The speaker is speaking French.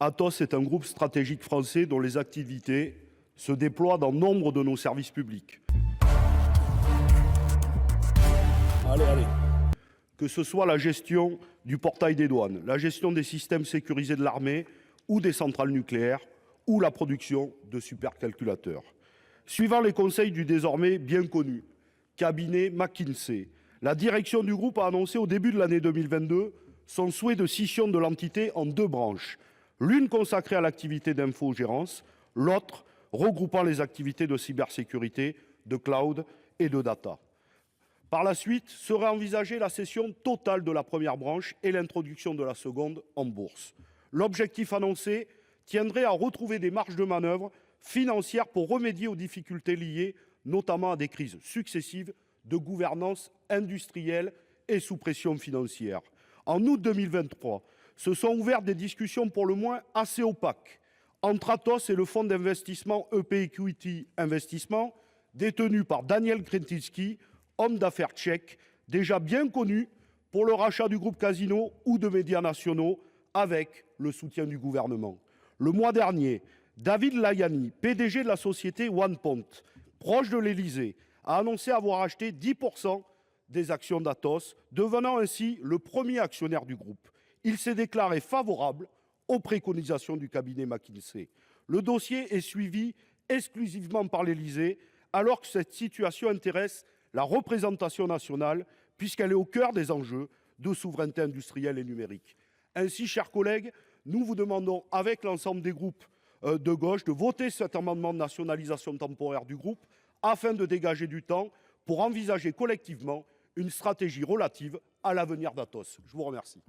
Atos est un groupe stratégique français dont les activités se déploient dans nombre de nos services publics. Que ce soit la gestion du portail des douanes, la gestion des systèmes sécurisés de l'armée ou des centrales nucléaires, ou la production de supercalculateurs. Suivant les conseils du désormais bien connu cabinet McKinsey, la direction du groupe a annoncé au début de l'année 2022 son souhait de scission de l'entité en deux branches, l'une consacrée à l'activité d'infogérance, l'autre regroupant les activités de cybersécurité, de cloud et de data. Par la suite, serait envisagée la cession totale de la première branche et l'introduction de la seconde en bourse. L'objectif annoncé tiendrait à retrouver des marges de manœuvre financières pour remédier aux difficultés liées notamment à des crises successives de gouvernance industrielle et sous pression financière. En août 2023, se sont ouvertes des discussions pour le moins assez opaques entre Atos et le fonds d'investissement EP Equity Investissement, détenu par Daniel Kretinsky, homme d'affaires tchèque, déjà bien connu pour le rachat du groupe Casino ou de médias nationaux avec le soutien du gouvernement. Le mois dernier, David Layani, PDG de la société OnePoint, proche de l'Élysée, a annoncé avoir acheté 10% des actions d'Atos, devenant ainsi le premier actionnaire du groupe. Il s'est déclaré favorable aux préconisations du cabinet McKinsey. Le dossier est suivi exclusivement par l'Élysée, alors que cette situation intéresse la représentation nationale, puisqu'elle est au cœur des enjeux de souveraineté industrielle et numérique. Ainsi, chers collègues, nous vous demandons, avec l'ensemble des groupes de gauche, de voter cet amendement de nationalisation temporaire du groupe, afin de dégager du temps pour envisager collectivement une stratégie relative à l'avenir d'Atos. Je vous remercie.